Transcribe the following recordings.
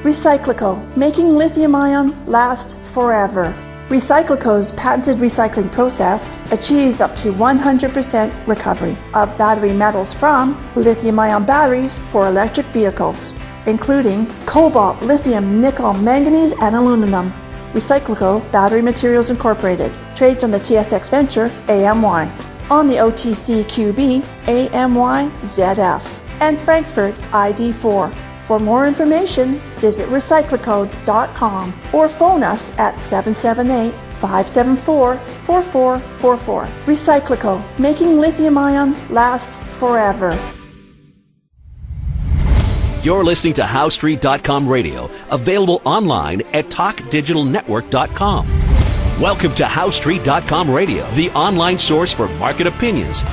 Recyclico, making lithium-ion last forever. Recyclico's patented recycling process achieves up to 100% recovery of battery metals from lithium-ion batteries for electric vehicles, including cobalt, lithium, nickel, manganese, and aluminum. Recyclico Battery Materials Incorporated trades on the TSX Venture AMY, on the OTCQB AMYZF, and Frankfurt ID4. For more information, visit recyclico.com or phone us at 778-574-4444. Recyclico, making lithium-ion last forever. You're listening to HowStreet.com radio, available online at TalkDigitalNetwork.com. Welcome to HowStreet.com radio, the online source for market opinions.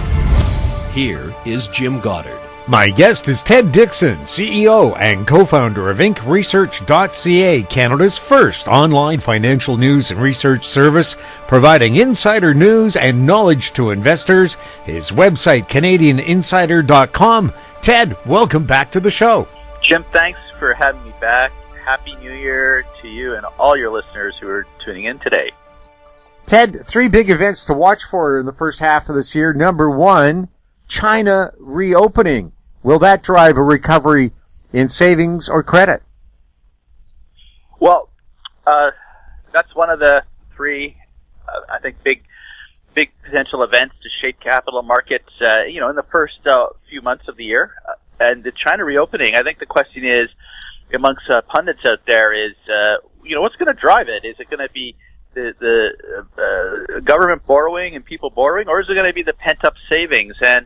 Here is Jim Goddard. My guest is Ted Dixon, CEO and co-founder of InkResearch.ca, Canada's first online financial news and research service, providing insider news and knowledge to investors. His website, CanadianInsider.com. Ted, welcome back to the show. Jim, thanks for having me back. Happy New Year to you and all your listeners who are tuning in today. Ted, 3 big events to watch for in the first half of this year. Number 1, China reopening. Will that drive a recovery in savings or credit? Well, that's one of the 3, I think, big potential events to shape capital markets, in the first few months of the year. And the China reopening, I think the question is, amongst pundits out there is, what's going to drive it? Is it going to be the government borrowing and people borrowing, or is it going to be the pent-up savings? And,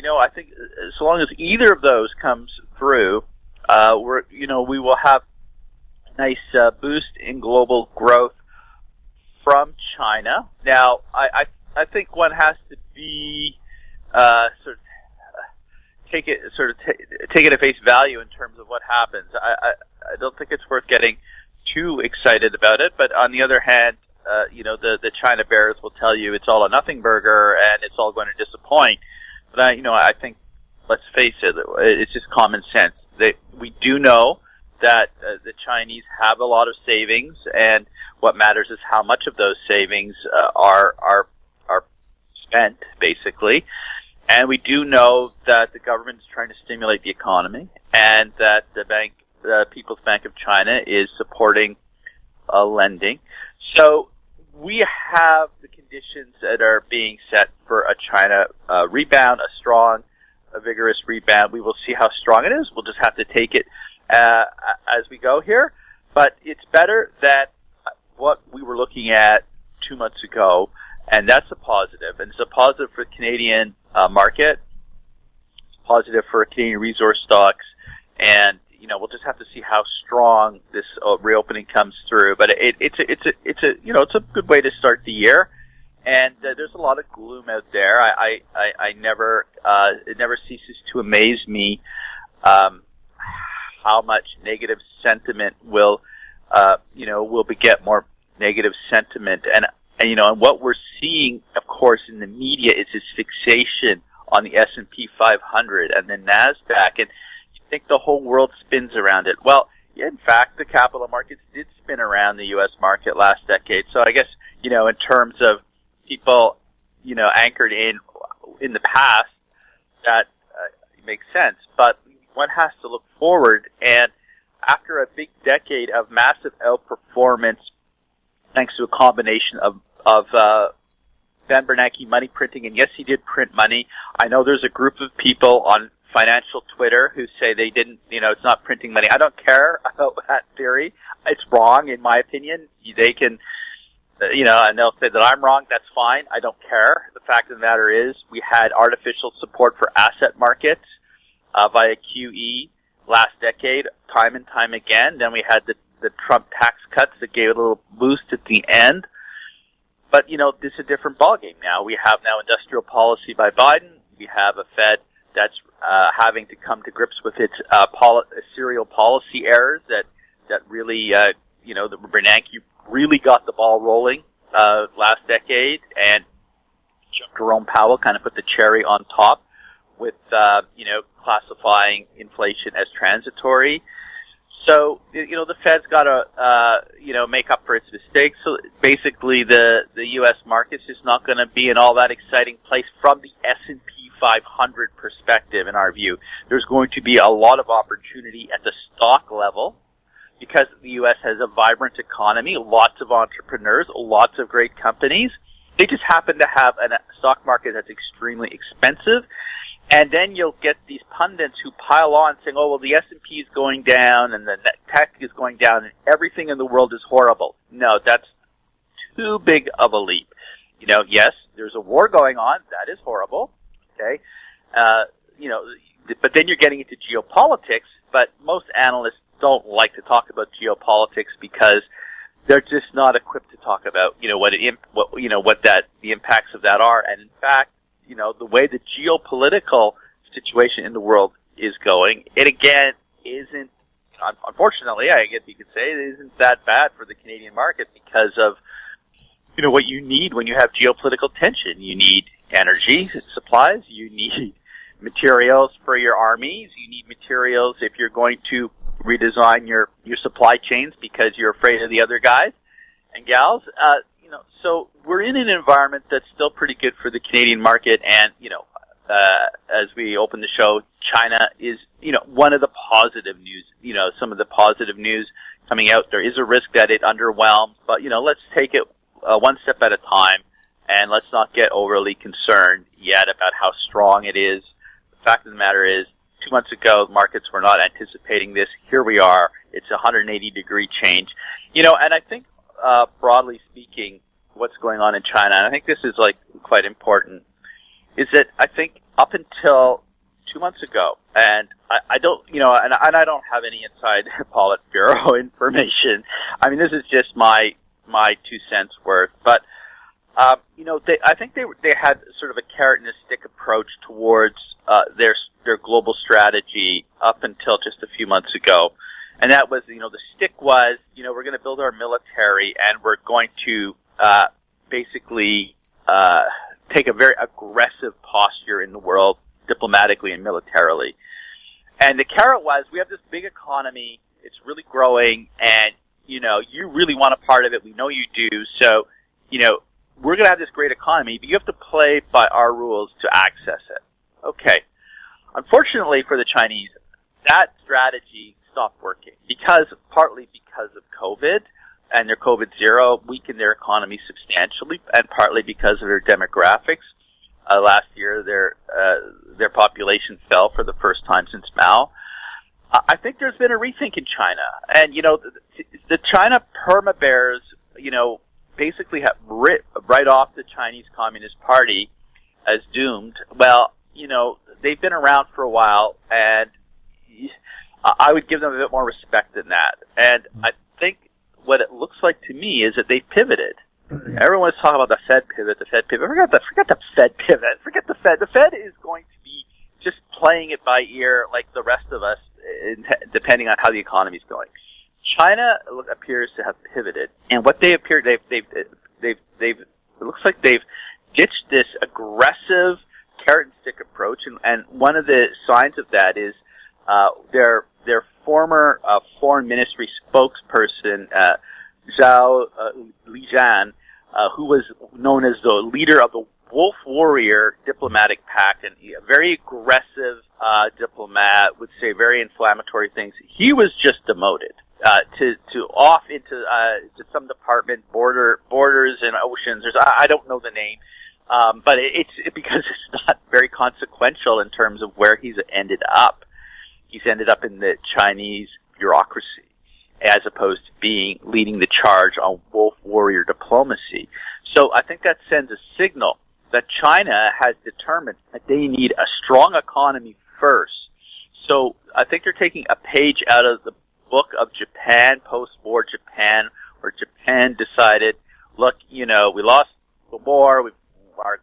I think so long as either of those comes through, we will have a nice boost in global growth from China. Now, I think one has to be take it at face value in terms of what happens. I don't think it's worth getting too excited about it, but on the other hand, the China bears will tell you it's all a nothing burger and it's all going to disappoint. But I think, let's face it, it's just common sense. We do know that the Chinese have a lot of savings, and what matters is how much of those savings are spent, basically. And we do know that the government is trying to stimulate the economy, and that the People's Bank of China is supporting lending. So we have the conditions that are being set for a China rebound, a strong, a vigorous rebound. We will see how strong it is. We'll just have to take it as we go here. But it's better than what we were looking at 2 months ago, and that's a positive. And it's a positive for the Canadian market. It's positive for Canadian resource stocks, and we'll just have to see how strong this reopening comes through. But it's a good way to start the year. And there's a lot of gloom out there. I never it never ceases to amaze me how much negative sentiment will beget more negative sentiment. And what we're seeing, of course, in the media is this fixation on the S&P 500 and the NASDAQ, and you think the whole world spins around it. Well, in fact, the capital markets did spin around the U.S. market last decade. So I guess, in terms of people, anchored in the past, that makes sense. But one has to look forward, and after a big decade of massive outperformance, thanks to a combination of Ben Bernanke money printing, and yes, he did print money. I know there's a group of people on financial Twitter who say they didn't, it's not printing money. I don't care about that theory. It's wrong, in my opinion. They can, and they'll say that I'm wrong. That's fine. I don't care. The fact of the matter is we had artificial support for asset markets via QE last decade, time and time again. Then we had the Trump tax cuts that gave it a little boost at the end. But, this is a different ballgame now. We have now industrial policy by Biden. We have a Fed that's having to come to grips with its serial policy errors that really, the Bernanke really got the ball rolling last decade, and Jerome Powell kind of put the cherry on top with, classifying inflation as transitory. So, the Fed's got to, make up for its mistakes. So basically the U.S. market's just not going to be in all that exciting place from the S&P 500 perspective, in our view. There's going to be a lot of opportunity at the stock level because the U.S. has a vibrant economy, lots of entrepreneurs, lots of great companies. They just happen to have a stock market that's extremely expensive. And then you'll get these pundits who pile on saying, oh, well, the S&P is going down and the tech is going down and everything in the world is horrible. No, that's too big of a leap. Yes, there's a war going on. That is horrible. Okay. But then you're getting into geopolitics, but most analysts don't like to talk about geopolitics because they're just not equipped to talk about, the impacts of that are. And in fact, the way the geopolitical situation in the world is going, it again isn't, unfortunately, I guess you could say, it isn't that bad for the Canadian market because of, what you need when you have geopolitical tension. You need energy supplies, you need materials for your armies, you need materials if you're going to redesign your supply chains because you're afraid of the other guys and gals. So we're in an environment that's still pretty good for the Canadian market, and as we open the show, China is one of the positive news. Some of the positive news coming out. There is a risk that it underwhelms, but let's take it one step at a time, and let's not get overly concerned yet about how strong it is. The fact of the matter is, 2 months ago, markets were not anticipating this. Here we are. It's a 180-degree change. And I think, broadly speaking, what's going on in China, and I think this is quite important, is that I think up until 2 months ago, and I don't, and I don't have any inside Politburo information. I mean, this is just my 2 cents worth, but I think they had sort of a carrot and a stick approach towards their global strategy up until just a few months ago. And that was, the stick was, we're going to build our military and we're going to basically take a very aggressive posture in the world, diplomatically and militarily. And the carrot was, we have this big economy, it's really growing, and, you really want a part of it, we know you do, so, we're going to have this great economy, but you have to play by our rules to access it. Okay. Unfortunately for the Chinese, that strategy stopped working partly because of COVID, and their COVID zero weakened their economy substantially, and partly because of their demographics. Last year, their population fell for the first time since Mao. I think there's been a rethink in China, and the China Perma bears, basically have right off the Chinese Communist Party as doomed. Well, they've been around for a while, and I would give them a bit more respect than that. And I think what it looks like to me is that they've pivoted. Everyone's talking about the Fed pivot. Forget the Fed pivot. Forget the Fed. The Fed is going to be just playing it by ear like the rest of us, depending on how the economy's going. China appears to have pivoted, and what they appear, it looks like they've ditched this aggressive carrot and stick approach, and one of the signs of that is their former foreign ministry spokesperson, Zhao Lijian, who was known as the leader of the Wolf Warrior diplomatic pact, and a very aggressive diplomat, would say very inflammatory things. He was just demoted to off into to some department, borders and oceans. I don't know the name, but it's because it's not very consequential in terms of where he's ended up. He's ended up in the Chinese bureaucracy, as opposed to leading the charge on Wolf Warrior diplomacy. So I think that sends a signal that China has determined that they need a strong economy first. So I think they're taking a page out of the book of Japan, post-war Japan, where Japan decided, look, we lost the war, our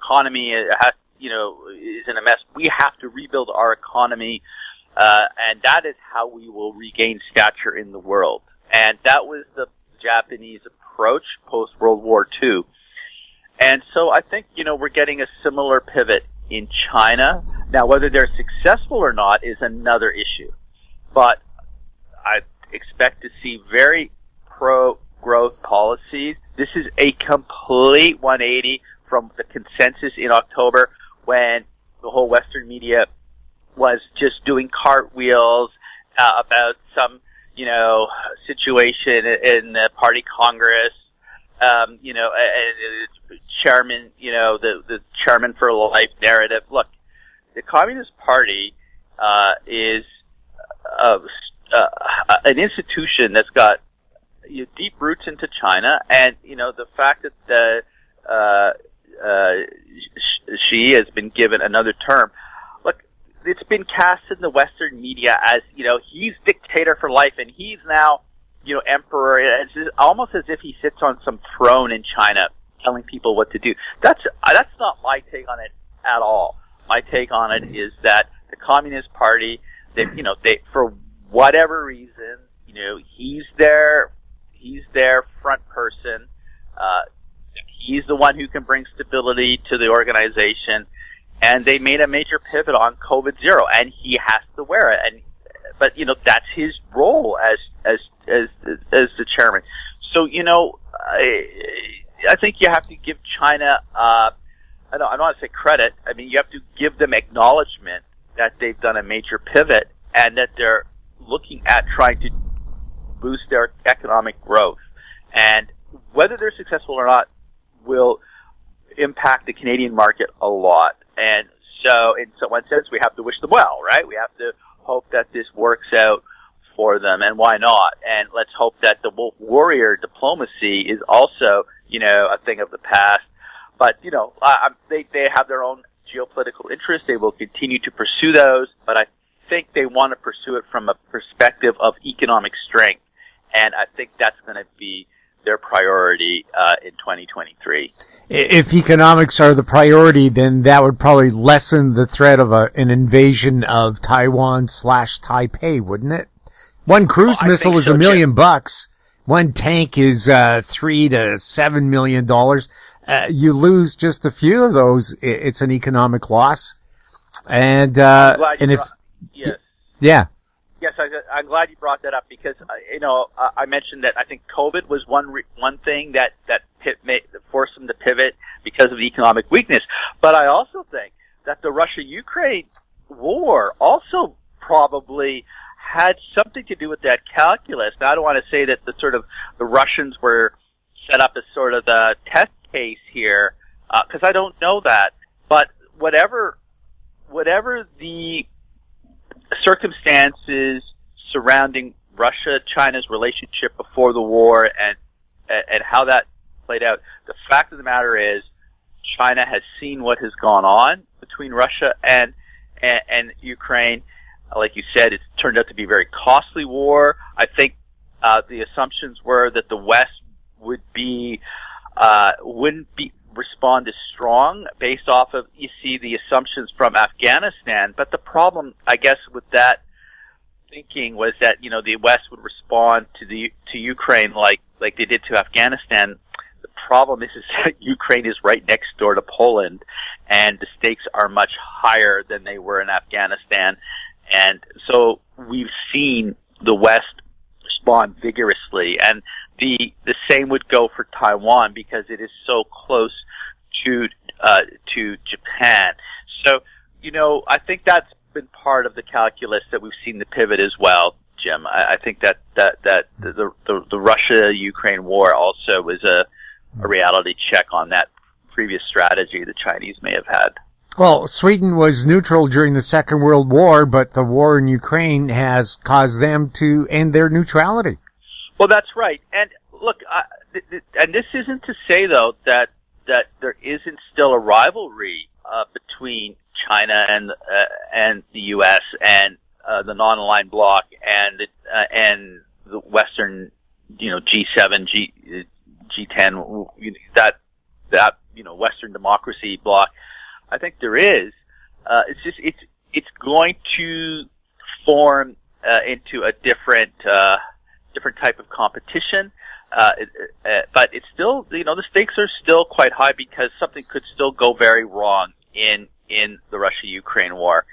economy has, is in a mess. We have to rebuild our economy, and that is how we will regain stature in the world. And that was the Japanese approach post-World War II. And so I think, we're getting a similar pivot in China. Now, whether they're successful or not is another issue. But I expect to see very pro-growth policies. This is a complete 180 from the consensus in October when the whole Western media was just doing cartwheels about some, situation in the party Congress, chairman, the chairman for life narrative. Look, the Communist Party is an institution that's got deep roots into China, and the fact that Xi has been given another term. Look, it's been cast in the Western media as he's dictator for life, and he's now emperor. It's almost as if he sits on some throne in China, telling people what to do. That's not my take on it at all. My take on it is that the Communist Party, they for whatever reason, he's their front person. He's the one who can bring stability to the organization, and they made a major pivot on COVID-0, and he has to wear it. But that's his role as the chairman. So I think you have to give China. I don't want to say credit. I mean, you have to give them acknowledgement that they've done a major pivot and that they're looking at trying to boost their economic growth. And whether they're successful or not will impact the Canadian market a lot. And so, in one sense, we have to wish them well, right? We have to hope that this works out for them, and why not? And let's hope that the wolf warrior diplomacy is also, a thing of the past. But, they have their own geopolitical interests. They will continue to pursue those, but I think they want to pursue it from a perspective of economic strength. And I think that's going to be their priority in 2023. If economics are the priority, then that would probably lessen the threat of an invasion of Taiwan/Taipei, wouldn't it? One cruise missile is $1 million. One tank is $3 to $7 million. You lose just a few of those, it's an economic loss. And yes. Yeah. Yes, I'm glad you brought that up because I mentioned that I think COVID was one thing that forced them to pivot because of the economic weakness. But I also think that the Russia-Ukraine war also probably had something to do with that calculus. Now, I don't want to say that the Russians were set up as sort of the test case here because I don't know that. But whatever the circumstances surrounding Russia-China's relationship before the war and how that played out, the fact of the matter is China has seen what has gone on between Russia and Ukraine. Like you said, it's turned out to be a very costly war. I think the assumptions were that the West wouldn't respond as strong based off of, the assumptions from Afghanistan. But the problem, I guess, with that thinking was that, the West would respond to Ukraine like they did to Afghanistan. The problem is that Ukraine is right next door to Poland, and the stakes are much higher than they were in Afghanistan. And so we've seen the West respond vigorously, and the same would go for Taiwan because it is so close to Japan. So, I think that's been part of the calculus that we've seen the pivot as well, Jim. I think that the Russia-Ukraine war also was a reality check on that previous strategy the Chinese may have had. Well, Sweden was neutral during the Second World War, but the war in Ukraine has caused them to end their neutrality. Well, that's right. And look, and this isn't to say, though, that there isn't still a rivalry between China and the U.S. and the non-aligned bloc and the Western, G7, G10, that Western democracy bloc. I think there is. It's going to form into a different type of competition. But it's still, the stakes are still quite high because something could still go very wrong in the Russia-Ukraine war.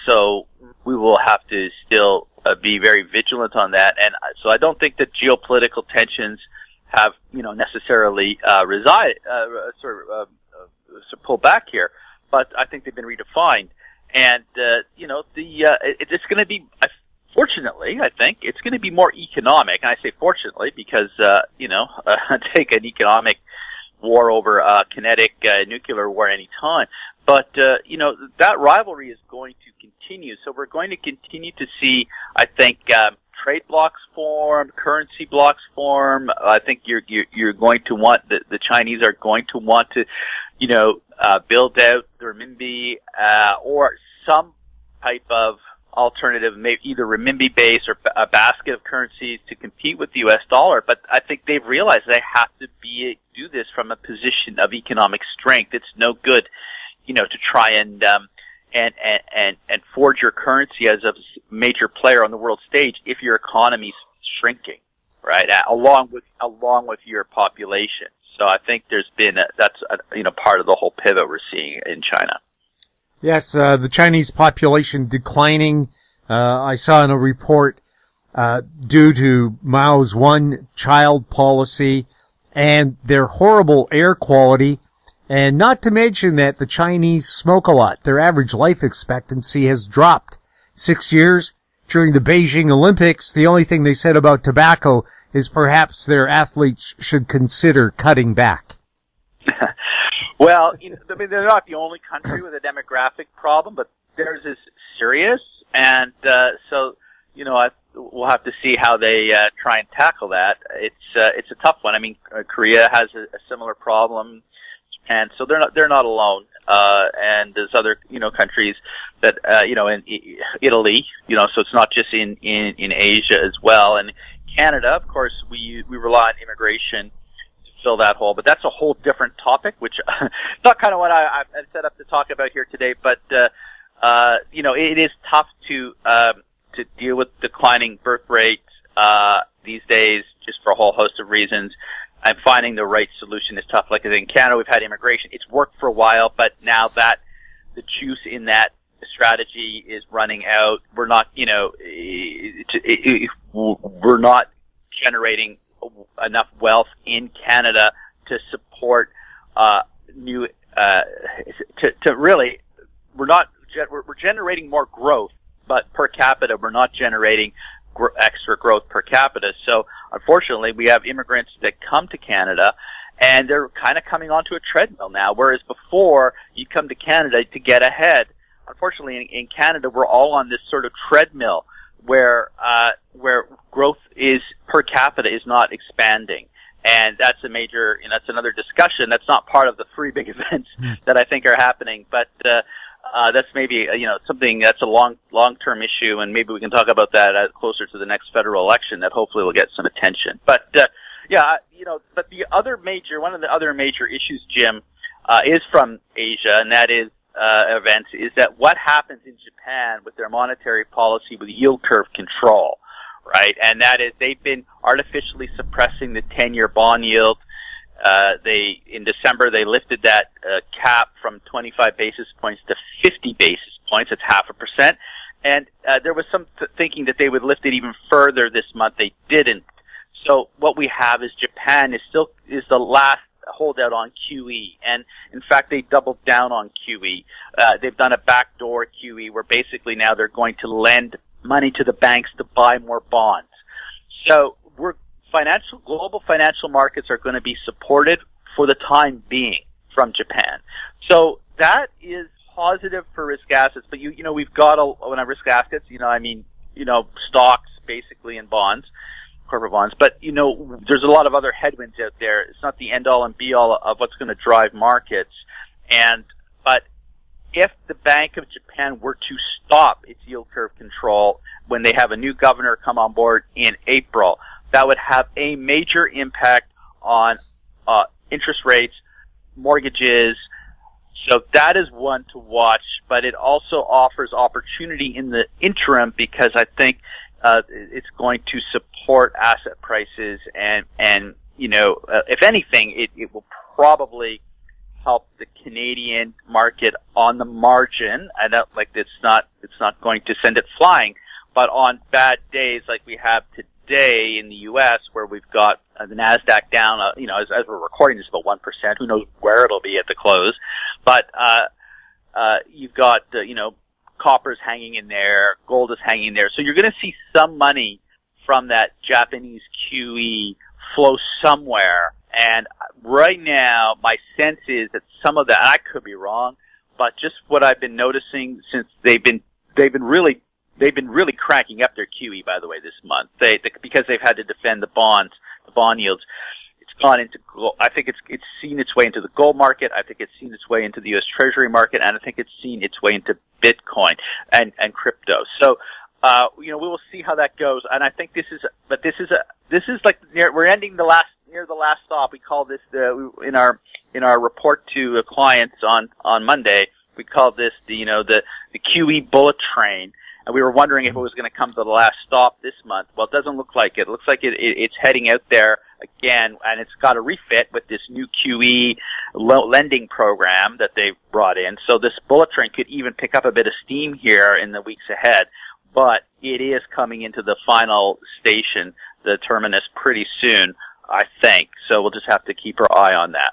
So we will have to still be very vigilant on that. And so I don't think that geopolitical tensions have, necessarily pulled back here, but I think they've been redefined. And it's going to be, fortunately, I think it's going to be more economic. And I say fortunately because take an economic war over kinetic nuclear war any time. But that rivalry is going to continue. So we're going to continue to see, I think, trade blocks form, currency blocks form. I think you're going to want the Chinese are going to want to, build out the renminbi or some type of alternative, maybe either renminbi base or a basket of currencies to compete with the U.S. dollar. But I think they've realized they have to do this from a position of economic strength. It's no good, to try and forge your currency as a major player on the world stage if your economy's shrinking, right? Along with your population. So I think that's part of the whole pivot we're seeing in China. Yes, the Chinese population declining. I saw in a report, due to Mao's one-child policy and their horrible air quality. And not to mention that the Chinese smoke a lot. Their average life expectancy has dropped 6 years. During the Beijing Olympics, the only thing they said about tobacco is perhaps their athletes should consider cutting back. Well, they're not the only country with a demographic problem, but theirs is serious. And we'll have to see how they try and tackle that. It's a tough one. Korea has a similar problem. And so they're not alone. And there's other, countries that, in Italy, so it's not just in Asia as well. And Canada, of course, we rely on immigration to fill that hole, but that's a whole different topic, which not kind of what I set up to talk about here today, but, it is tough to deal with declining birth rates, these days, just for a whole host of reasons. I'm finding the right solution is tough. Like in Canada, we've had immigration. It's worked for a while, but now that the juice in that strategy is running out, we're not, we're not generating enough wealth in Canada to support we're generating more growth, but per capita, we're not generating extra growth per capita. So unfortunately, we have immigrants that come to Canada and they're kind of coming onto a treadmill now, whereas before you come to Canada to get ahead. Unfortunately, in Canada, we're all on this sort of treadmill where growth is per capita is not expanding. And that's a major, that's another discussion. That's not part of the three big events that I think are happening, but that's maybe, something that's a long-term issue, and maybe we can talk about that closer to the next federal election that hopefully will get some attention. But, but one of the other major issues, Jim, is from Asia, and that is, events, is that what happens in Japan with their monetary policy with yield curve control, right? And that is they've been artificially suppressing the 10-year bond yield. In December, they lifted that cap from 25 basis points to 50 basis points. It's 0.5%. And there was some thinking that they would lift it even further this month. They didn't. So what we have is Japan is the last holdout on QE. And in fact, they doubled down on QE. They've done a backdoor QE where basically now they're going to lend money to the banks to buy more bonds. So global financial markets are going to be supported for the time being from Japan. So that is positive for risk assets. But we've got when I risk assets, stocks basically and bonds, corporate bonds. But there's a lot of other headwinds out there. It's not the end all and be all of what's going to drive markets. But if the Bank of Japan were to stop its yield curve control when they have a new governor come on board in April, that would have a major impact on interest rates, mortgages. So that is one to watch, but it also offers opportunity in the interim because I think it's going to support asset prices and if anything, it will probably help the Canadian market on the margin. I don't it's not going to send it flying, But on bad days like we have today in the U.S., where we've got the NASDAQ down, as we're recording this, about 1%. Who knows where it'll be at the close? But you've got copper's hanging in there, gold is hanging in there. So you're going to see some money from that Japanese QE flow somewhere. And right now, my sense is that some of that, I could be wrong, but just what I've been noticing since they've been really cranking up their QE, by the way, this month. Because they've had to defend the bond yields. It's gone into, I think it's seen its way into the gold market. I think it's seen its way into the U.S. Treasury market, and I think it's seen its way into Bitcoin and crypto. So, we will see how that goes. And I think this is like we're ending near the last stop. We call this in our report to clients on Monday. We call this the QE bullet train. And we were wondering if it was going to come to the last stop this month. Well, it doesn't look like it. It looks like it's heading out there again, and it's got a refit with this new QE lending program that they've brought in. So this bullet train could even pick up a bit of steam here in the weeks ahead. But it is coming into the final station, the terminus, pretty soon, I think. So we'll just have to keep our eye on that.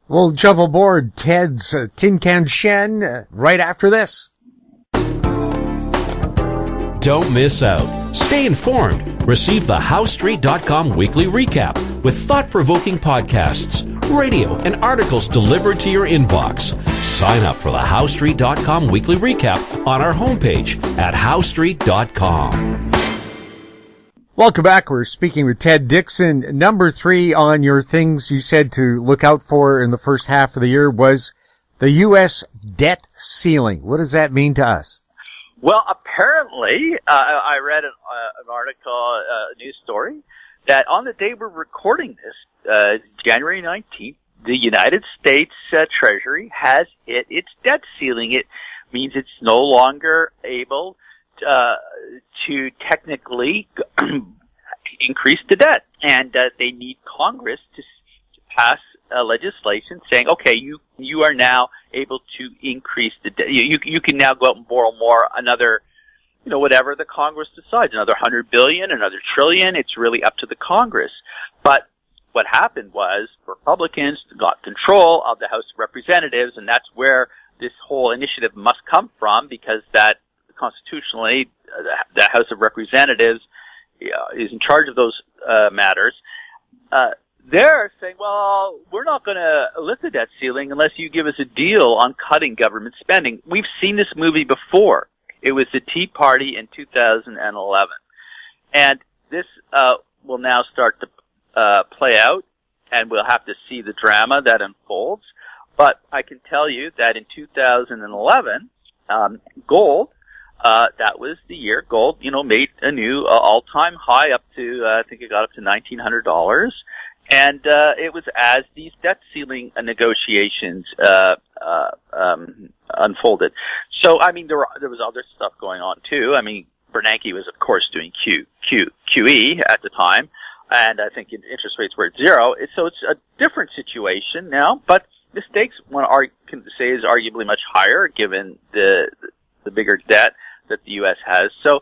We'll jump aboard Ted's Tin Can Shen right after this. Don't miss out. Stay informed. Receive the HowStreet.com weekly recap with thought-provoking podcasts, radio, and articles delivered to your inbox. Sign up for the HowStreet.com weekly recap on our homepage at HowStreet.com. Welcome back. We're speaking with Ted Dixon. Number 3 on your things you said to look out for in the first half of the year was the U.S. debt ceiling. What does that mean to us? Well, apparently, I read an article, a news story, that on the day we're recording this, January 19th, the United States Treasury has hit its debt ceiling. It means it's no longer able to technically increase the debt, and they need Congress to pass legislation saying, okay, you are now able to increase the debt. You can now go out and borrow more, another, whatever the Congress decides, another $100 billion, another $1 trillion. It's really up to the Congress. But what happened was Republicans got control of the House of Representatives, and that's where this whole initiative must come from, because that constitutionally the House of Representatives is in charge of those matters. They're saying, well, we're not going to lift the debt ceiling unless you give us a deal on cutting government spending. We've seen this movie before. It was the Tea Party in 2011. And this will now start to play out, and we'll have to see the drama that unfolds. But I can tell you that in 2011, gold, that was the year gold, made a new all-time high up to, I think it got up to $1,900. And it was as these debt ceiling negotiations unfolded. So, I mean, there was other stuff going on too. I mean, Bernanke was, of course, doing QE at the time, and I think interest rates were at 0. So it's a different situation now. But the stakes, one can say, is arguably much higher given the bigger debt that the U.S. has. So,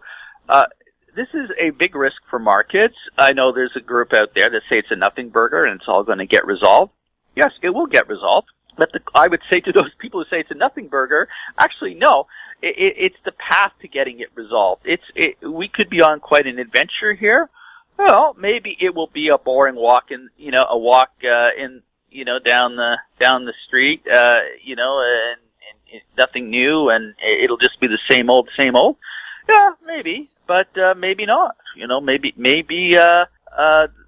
this is a big risk for markets. I know there's a group out there that say it's a nothing burger and it's all going to get resolved. Yes, it will get resolved. But I would say to those people who say it's a nothing burger, actually, no. It's the path to getting it resolved. We could be on quite an adventure here. Well, maybe it will be a boring walk down the street, and nothing new, and it'll just be the same old. Yeah, maybe. But maybe not. Maybe the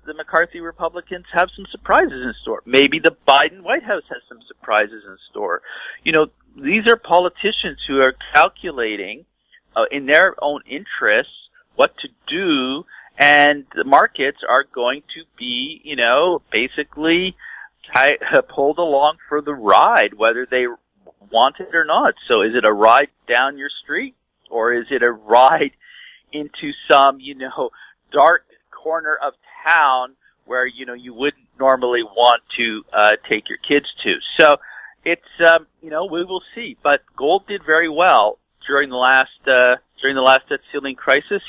McCarthy Republicans have some surprises in store. Maybe the Biden White House has some surprises in store. These are politicians who are calculating in their own interests what to do, and the markets are going to be, basically pulled along for the ride, whether they want it or not. So is it a ride down your street, or is it a ride into some, dark corner of town where, you wouldn't normally want to take your kids to? So it's, we will see. But gold did very well during the last debt ceiling crisis.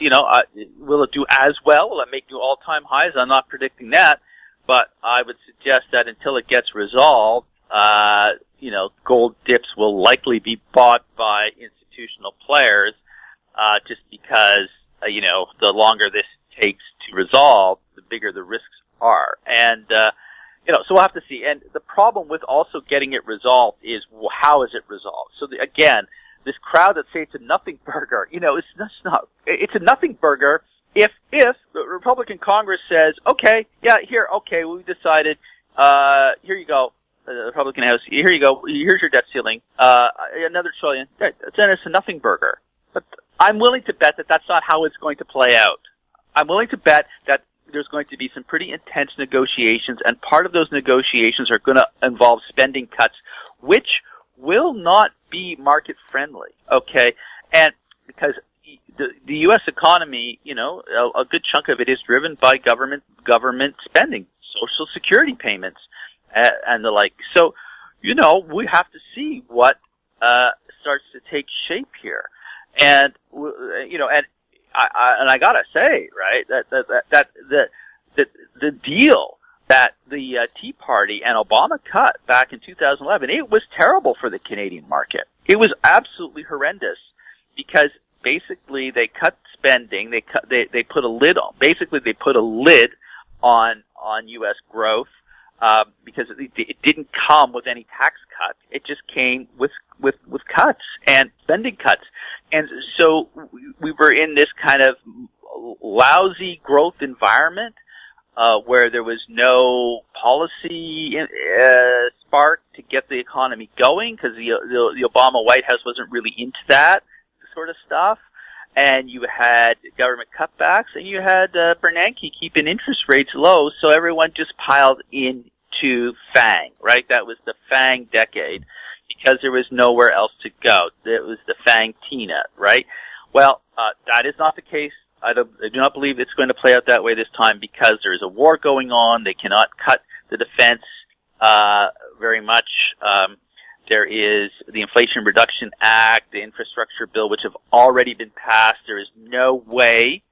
Will it do as well? Will it make new all-time highs? I'm not predicting that, but I would suggest that until it gets resolved, gold dips will likely be bought by institutional players, just because the longer this takes to resolve, the bigger the risks are, and so we'll have to see. And the problem with also getting it resolved is, well, how is it resolved? So again, this crowd that say it's a nothing burger, it's not. It's a nothing burger if the Republican Congress says, okay, yeah, here, okay, we decided, here you go, the Republican House, here you go, here's your debt ceiling, another $1 trillion. Then it's a nothing burger. But I'm willing to bet that that's not how it's going to play out. I'm willing to bet that there's going to be some pretty intense negotiations, and part of those negotiations are going to involve spending cuts, which will not be market friendly, okay? And because the U.S. economy, a good chunk of it is driven by government spending, Social Security payments, and the like. So, we have to see what starts to take shape here, and I gotta say, right, that the deal that the Tea Party and Obama cut back in 2011, it was terrible for the Canadian market. It was absolutely horrendous because basically they cut spending, they put a lid on. Basically, they put a lid on U.S. growth because it didn't come with any tax cuts. It just came with cuts and spending cuts. And so we were in this kind of lousy growth environment where there was no policy spark to get the economy going because the Obama White House wasn't really into that sort of stuff. And you had government cutbacks, and you had Bernanke keeping interest rates low, so everyone just piled into FANG, right? That was the FANG decade, because there was nowhere else to go. It was the FANG-TINA, right? Well, that is not the case. I do not believe it's going to play out that way this time because there is a war going on. They cannot cut the defense very much. There is the Inflation Reduction Act, the infrastructure bill, which have already been passed. There is no way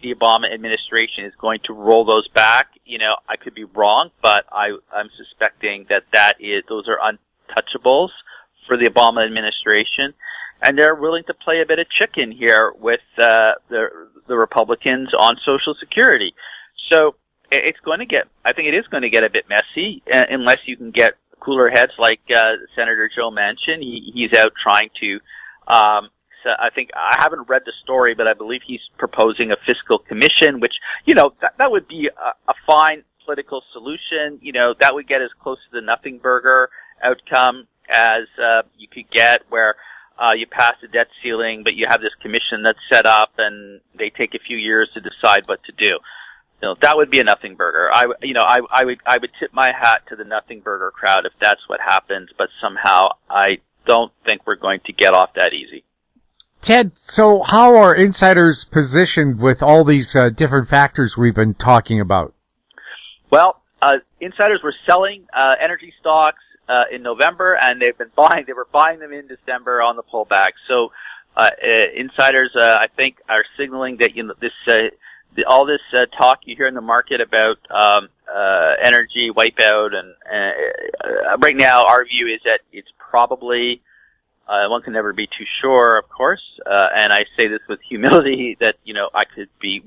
the Obama administration is going to roll those back. I could be wrong, but I'm suspecting that those are untouchables for the Obama administration, and they're willing to play a bit of chicken here with the Republicans on Social Security. So I think it is going to get a bit messy unless you can get cooler heads like Senator Joe Manchin. He's out trying to. So I think I haven't read the story, but I believe he's proposing a fiscal commission, which that would be a fine political solution. That would get as close to the nothing burger outcome as you could get, where you pass the debt ceiling, but you have this commission that's set up, and they take a few years to decide what to do. That would be a nothing burger. I would tip my hat to the nothing burger crowd if that's what happens, but somehow I don't think we're going to get off that easy. Ted, so how are insiders positioned with all these different factors we've been talking about? Well, insiders were selling energy stocks in November, and they were buying them in December on the pullback. So insiders, I think, are signaling that all this talk you hear in the market about energy wipeout, and right now our view is that it's probably one can never be too sure, of course, and I say this with humility that I could be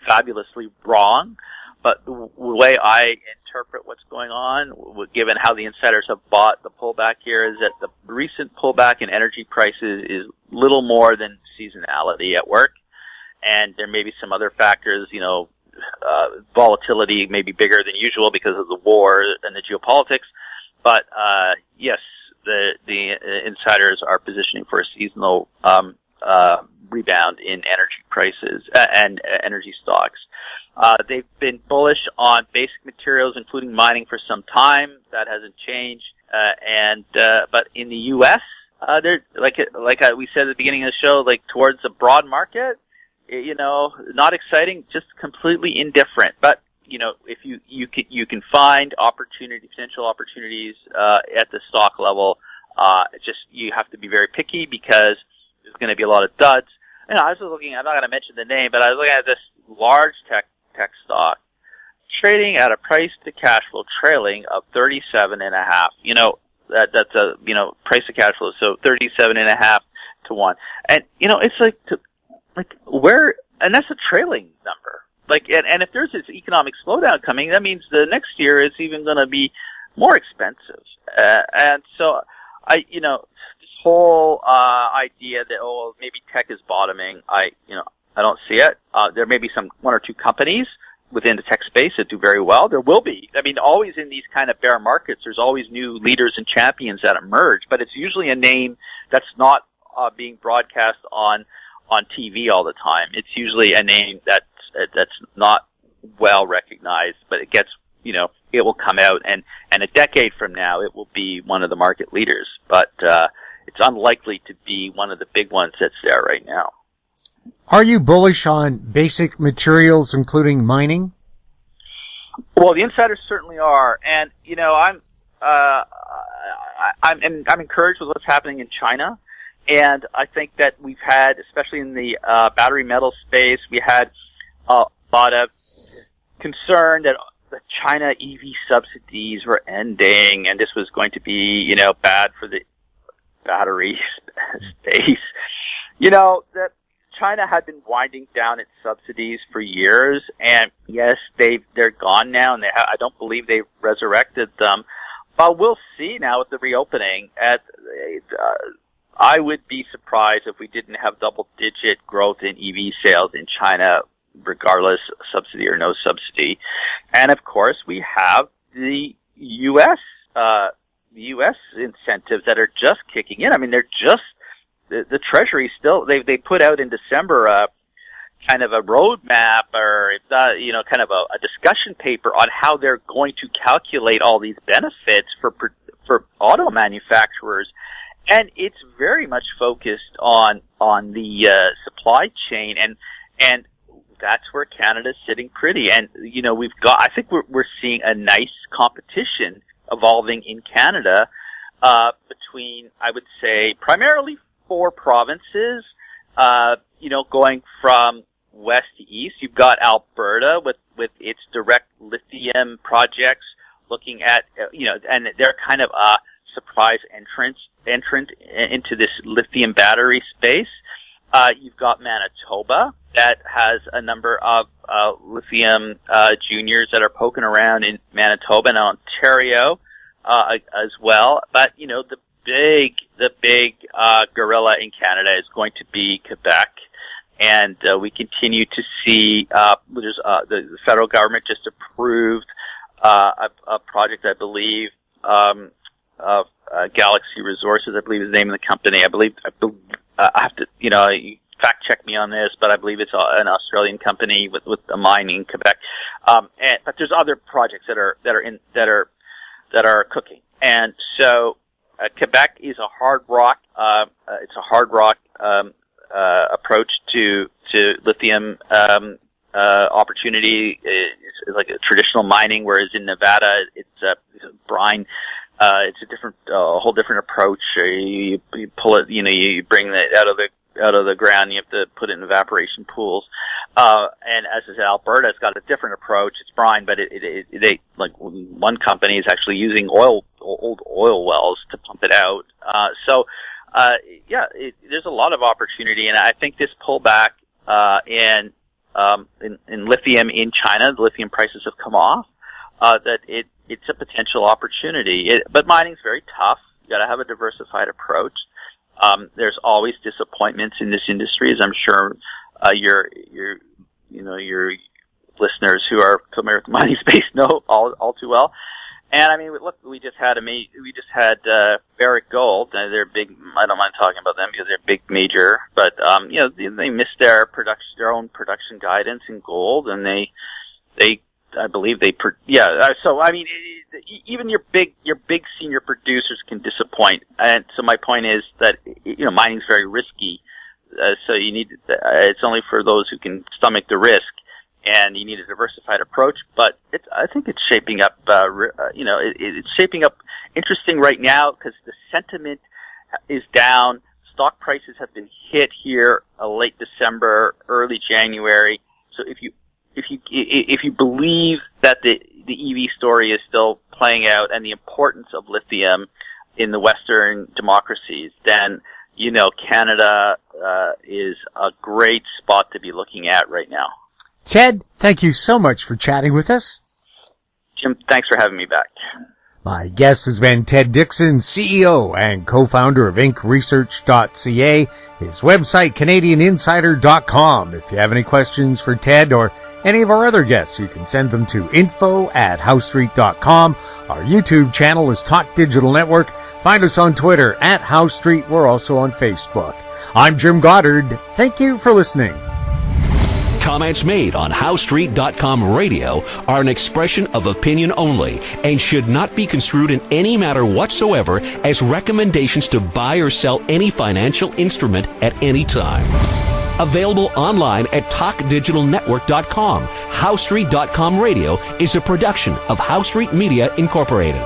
fabulously wrong, but the way I interpret what's going on, given how the insiders have bought the pullback here, is that the recent pullback in energy prices is little more than seasonality at work. And there may be some other factors, volatility may be bigger than usual because of the war and the geopolitics. But, yes, the insiders are positioning for a seasonal, rebound in energy prices, and energy stocks. They've been bullish on basic materials, including mining, for some time. That hasn't changed. But in the U.S., they're, we said at the beginning of the show, towards a broad market, not exciting, just completely indifferent. But, if you can find potential opportunities, at the stock level, you have to be very picky because there's going to be a lot of duds. You know, I was looking, I'm not going to mention the name, but I was looking at this large tech stock trading at a price to cash flow trailing of 37.5. You know, that's a, you know, price to cash flow, so 37.5 to 1. And, you know, it's like where, and that's a trailing number. Like, and if there's this economic slowdown coming, that means the next year it's even going to be more expensive. And so, you know, this whole idea that, oh, maybe tech is bottoming, I don't see it. There may be one or two companies within the tech space that do very well. There will be. I mean, always in these kind of bear markets, there's always new leaders and champions that emerge, but it's usually a name that's not being broadcast on TV all the time. It's usually a name that's not well recognized, but it gets, you know, it will come out, and a decade from now, it will be one of the market leaders. But it's unlikely to be one of the big ones that's there right now. Are you bullish on basic materials, including mining? Well, the insiders certainly are, and you know, I'm encouraged with what's happening in China, and I think that we've had, especially in the battery metal space, we had a lot of concern that the China EV subsidies were ending, and this was going to be, you know, bad for the battery space. You know, that China had been winding down its subsidies for years, and yes, they're gone now, and I don't believe they've resurrected them. But we'll see now with the reopening. I would be surprised if we didn't have double-digit growth in EV sales in China, regardless of subsidy or no subsidy. And of course, we have the U.S. Incentives that are just kicking in. I mean, they're just the Treasury still. They put out in December kind of a roadmap, or you know, kind of a discussion paper on how they're going to calculate all these benefits for auto manufacturers. And it's very much focused on the supply chain, and that's where Canada's sitting pretty. And you know, I think we're seeing a nice competition evolving in Canada between, I would say, primarily 4 provinces. You know, going from west to east, you've got Alberta with its direct lithium projects, looking at you know, and they're kind of a surprise entrant into this lithium battery space. You've got Manitoba that has a number of lithium juniors that are poking around in Manitoba, and Ontario as well. But you know, the big gorilla in Canada is going to be Quebec, and we continue to see the federal government just approved a project, I believe, Galaxy Resources, I believe is the name of the company. I have to, you know, fact check me on this, but I believe it's an Australian company with a mine in Quebec. But there's other projects that are cooking, and so Quebec is a hard rock. It's a hard rock approach to lithium opportunity. It's like a traditional mining, whereas in Nevada it's brine. It's a whole different approach. You pull it, you know, you bring it out of the ground. You have to put it in evaporation pools. And as I said, Alberta's got a different approach. It's brine, but they like one company is actually using old oil wells to pump it out. There's a lot of opportunity, and I think this pullback in lithium in China, the lithium prices have come off. That it's a potential opportunity. But mining's very tough. You got to have a diversified approach. There's always disappointments in this industry, as I'm sure your listeners who are familiar with the mining space know all too well. And I mean, look, we just had Barrick Gold. They're big. I don't mind talking about them because they're big major, but you know, they missed their own production guidance in gold, and I believe so I mean, even your big senior producers can disappoint. And so my point is that, you know, mining's very risky. So you need, it's only for those who can stomach the risk, and you need a diversified approach. But I think it's shaping up, it's shaping up interesting right now because the sentiment is down. stock prices have been hit here late December, early January. So if you believe that the EV story is still playing out and the importance of lithium in the Western democracies, then Canada is a great spot to be looking at right now. Ted, thank you so much for chatting with us. Jim, thanks for having me back. My guest has been Ted Dixon, CEO and co-founder of IncResearch.ca. His website, CanadianInsider.com. If you have any questions for Ted or any of our other guests, you can send them to info@HowStreet.com. Our YouTube channel is Talk Digital Network. Find us on Twitter @HowStreet. We're also on Facebook. I'm Jim Goddard. Thank you for listening. Comments made on HowStreet.com radio are an expression of opinion only and should not be construed in any matter whatsoever as recommendations to buy or sell any financial instrument at any time. Available online at TalkDigitalNetwork.com. HowStreet.com radio is a production of HowStreet Media Incorporated.